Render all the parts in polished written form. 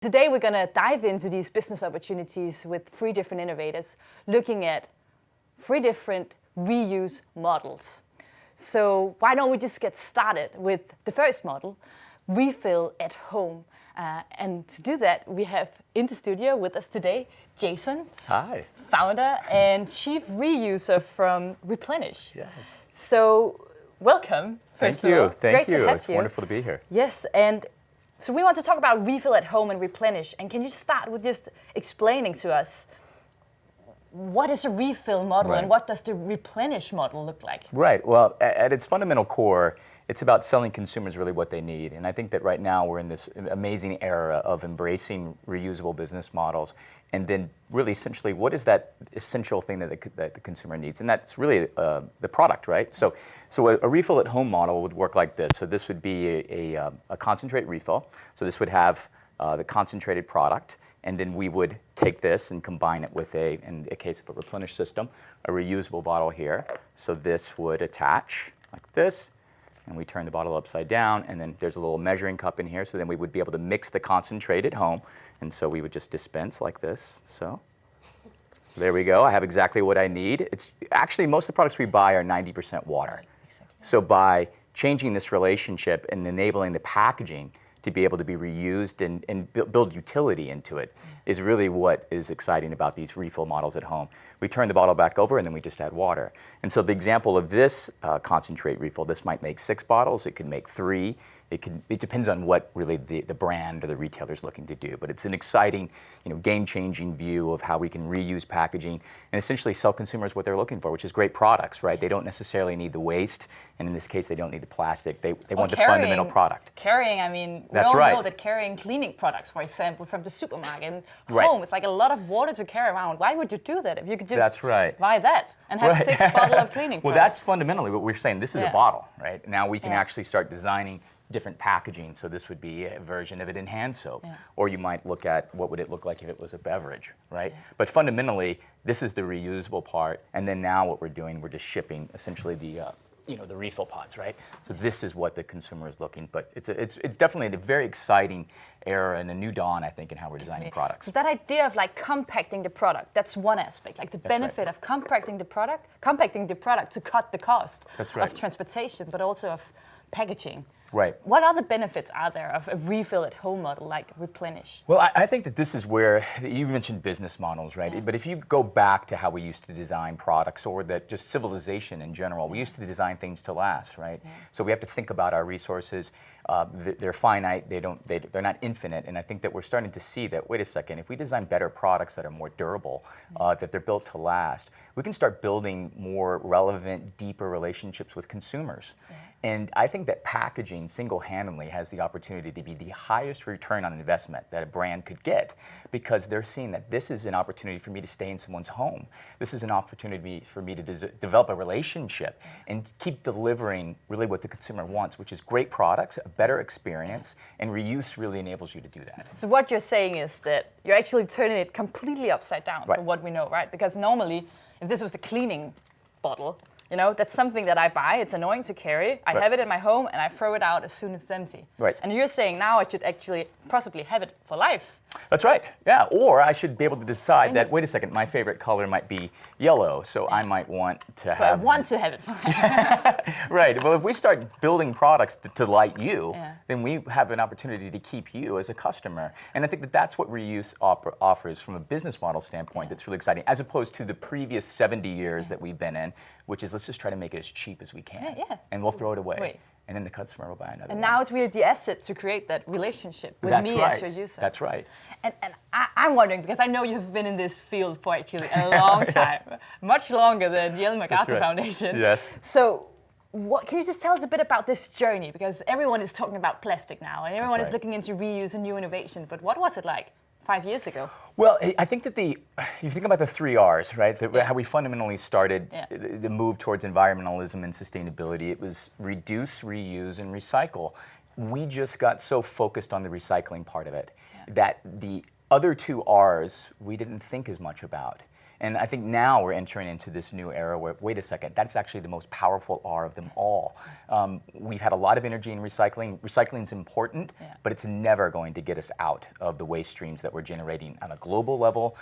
Today we're going to dive into these business opportunities with 3 different innovators, looking at 3 different reuse models. So why don't we just get started with the first model, refill at home. And to do that, we have in the studio with us today, Jason. Hi. Founder and chief reuser from Replenish. Yes. So welcome. Thank you. Great to have It's you. wonderful to be here. Yes, and so we want to talk about refill at home and replenish. And can you start with just explaining to us what is a refill model and what does the replenish model look like? Right. Well, at its fundamental core, it's about selling consumers really what they need. And I think that right now we're in this amazing era of embracing reusable business models. And then really essentially, what is that essential thing that the consumer needs? And that's really the product, right? So a refill at home model would work like this. So this would be a concentrate refill. So this would have the concentrated product. And then we would take this and combine it with in a case of a replenish system, a reusable bottle here. So this would attach like this. And we turn the bottle upside down, and then there's a little measuring cup in here, so then we would be able to mix the concentrate at home. And so we would just dispense like this. So there we go. I have exactly what I need. It's actually, most of the products we buy are 90% water. So by changing this relationship and enabling the packaging to be able to be reused and build utility into it is really what is exciting about these refill models at home. We turn the bottle back over and then we just add water. And so the example of this concentrate refill, this might make 6 bottles, it could make 3. It depends on what really the brand or the retailer is looking to do. But it's an exciting, game-changing view of how we can reuse packaging and essentially sell consumers what they're looking for, which is great products, right? They don't necessarily need the waste, and in this case, they don't need the plastic. They want the fundamental product. Carrying, I mean, we all know that carrying cleaning products, for example, from the supermarket home, it's like a lot of water to carry around. Why would you do that if you could just buy that and have 6 bottles of cleaning products? Well, that's fundamentally what we're saying. This is a bottle, right? Now we can actually start designing different packaging. So this would be a version of it in hand soap. Or you might look at what would it look like if it was a beverage, right? But fundamentally, this is the reusable part. And then now what we're doing, we're just shipping essentially the refill pods, right? So this is what the consumer is looking. But it's definitely a very exciting era and a new dawn, I think, in how we're designing products. So that idea of like compacting the product, that's one aspect. Like the benefit of compacting the product to cut the cost of transportation, but also of packaging. Right. What other benefits are there of a refill at home model like Replenish? Well, I think that this is where you mentioned business models, right? Yeah. But if you go back to how we used to design products or that just civilization in general, we used to design things to last, right? Yeah. So we have to think about our resources. They're finite, they're not infinite, and I think that we're starting to see that, wait a second, if we design better products that are more durable, that they're built to last, we can start building more relevant, deeper relationships with consumers. Yeah. And I think that packaging single-handedly has the opportunity to be the highest return on investment that a brand could get, because they're seeing that this is an opportunity for me to stay in someone's home. This is an opportunity for me to develop a relationship and keep delivering really what the consumer wants, which is great products, a better experience, and reuse really enables you to do that. So what you're saying is that you're actually turning it completely upside down from what we know, right? Because normally, if this was a cleaning bottle, that's something that I buy. It's annoying to carry. I have it in my home and I throw it out as soon as it's empty. Right. And you're saying now I should actually possibly have it for life. That's right. Yeah. Or I should be able to decide that, wait a second, my favorite color might be yellow, so I might want to have... So I want to have it for life. Right. Well, if we start building products to delight you, then we have an opportunity to keep you as a customer. And I think that that's what reuse offers from a business model standpoint that's really exciting, as opposed to the previous 70 years that we've been in, which is let's just try to make it as cheap as we can. And we'll throw it away. And then the customer will buy another one. And now it's really the asset to create that relationship with me as your user. That's right. And I'm wondering, because I know you've been in this field for actually a long time, much longer than the Ellen MacArthur Foundation. Yes. So can you just tell us a bit about this journey? Because everyone is talking about plastic now, and everyone is looking into reuse and new innovation. But what was it like 5 years ago? Well, I think that you think about the 3 R's, right? How we fundamentally started the move towards environmentalism and sustainability. It was reduce, reuse, and recycle. We just got so focused on the recycling part of it that the other 2 R's we didn't think as much about. And I think now we're entering into this new era where, wait a second, that's actually the most powerful R of them all. We've had a lot of energy in recycling. Recycling is important, but it's never going to get us out of the waste streams that we're generating on a global level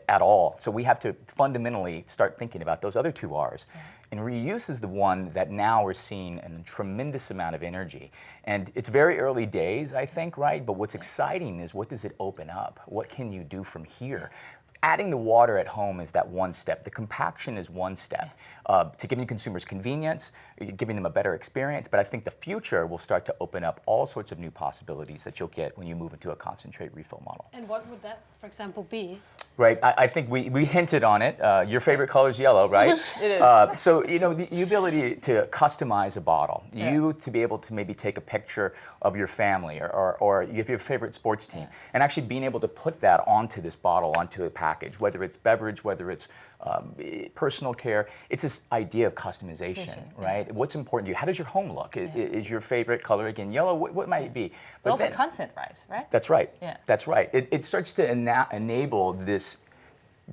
at all. So we have to fundamentally start thinking about those other two R's. And reuse is the one that now we're seeing a tremendous amount of energy. And it's very early days, I think, right? But what's exciting is, what does it open up? What can you do from here? Adding the water at home is that one step. The compaction is one step to giving consumers convenience, giving them a better experience. But I think the future will start to open up all sorts of new possibilities that you'll get when you move into a concentrate refill model. And what would that, for example, be? Right, I think we hinted on it. Your favorite color is yellow, right? It is. So, you know, the ability to customize a bottle, you to be able to maybe take a picture of your family or you have your favorite sports team, and actually being able to put that onto this bottle, onto a package, whether it's beverage, whether it's personal care. It's this idea of customization, right? What's important to you? How does your home look? Is your favorite color, again, yellow? What might it be? But also content-wise, right? That's right. Yeah. That's right. It starts to enable this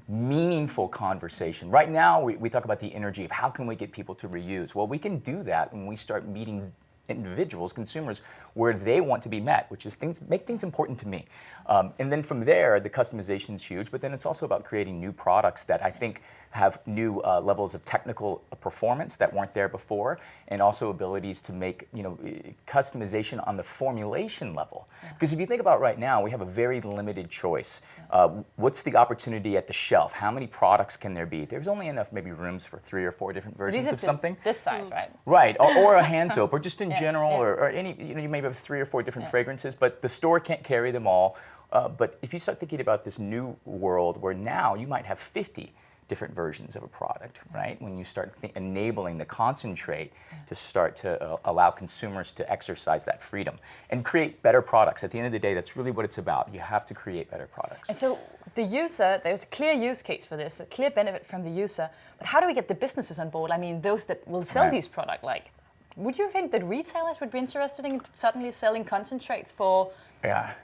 meaningful conversation. Right now, we talk about the energy of how can we get people to reuse. Well, we can do that when we start meeting individuals, consumers, where they want to be met, which is make things important to me. And then from there, the customization is huge, but then it's also about creating new products that I think have new levels of technical performance that weren't there before, and also abilities to make, you know, customization on the formulation level. Because if you think about right now, we have a very limited choice. What's the opportunity at the shelf? How many products can there be? There's only enough maybe rooms for 3 or 4 different versions of something. This size, right? Right, or a hand soap, or just in general, or any, you know, you may have 3 or 4 different fragrances, but the store can't carry them all. But if you start thinking about this new world where now you might have 50 different versions of a product, right? When you start enabling the concentrate to start to allow consumers to exercise that freedom and create better products. At the end of the day, that's really what it's about. You have to create better products. And so the user, there's a clear use case for this, a clear benefit from the user, but how do we get the businesses on board? I mean, those that will sell these products, like, would you think that retailers would be interested in suddenly selling concentrates for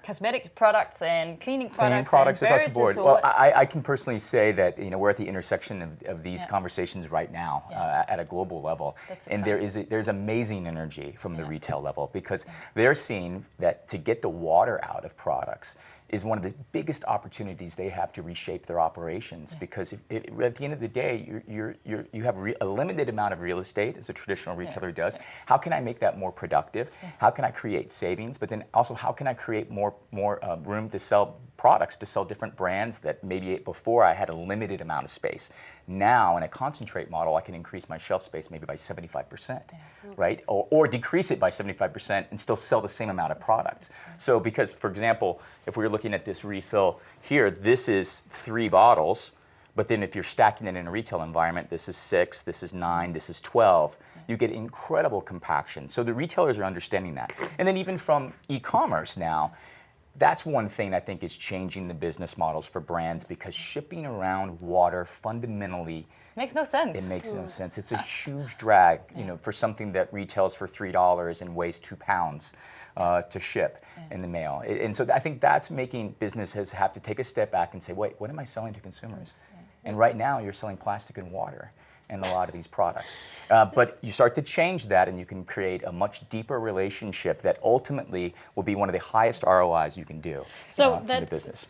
cosmetic products and cleaning products across the board? Well, I can personally say that, you know, we're at the intersection of these conversations right now at a global level, and there's amazing energy from the retail level, because they're seeing that to get the water out of products is one of the biggest opportunities they have to reshape their operations, because at the end of the day, you have a limited amount of real estate, as a traditional retailer does. How can I make that more productive? How can I create savings? But then also, how can I create more room to sell products, to sell different brands that maybe before I had a limited amount of space. Now, in a concentrate model, I can increase my shelf space maybe by 75%, right? Or decrease it by 75% and still sell the same amount of products. So because, for example, if we were looking at this refill here, this is 3 bottles, but then if you're stacking it in a retail environment, this is 6, this is 9, this is 12. You get incredible compaction. So the retailers are understanding that. And then even from e-commerce now, that's one thing I think is changing the business models for brands, because shipping around water fundamentally makes no sense. It makes no sense. It's a huge drag, you know, for something that retails for $3 and weighs 2 pounds to ship in the mail. And so I think that's making businesses have to take a step back and say, wait, what am I selling to consumers? And right now you're selling plastic and water in a lot of these products. But you start to change that, and you can create a much deeper relationship that ultimately will be one of the highest ROIs you can do in the business.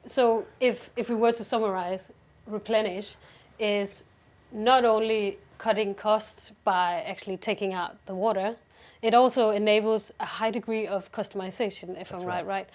So if we were to summarize, Replenish is not only cutting costs by actually taking out the water, it also enables a high degree of customization, if I'm right.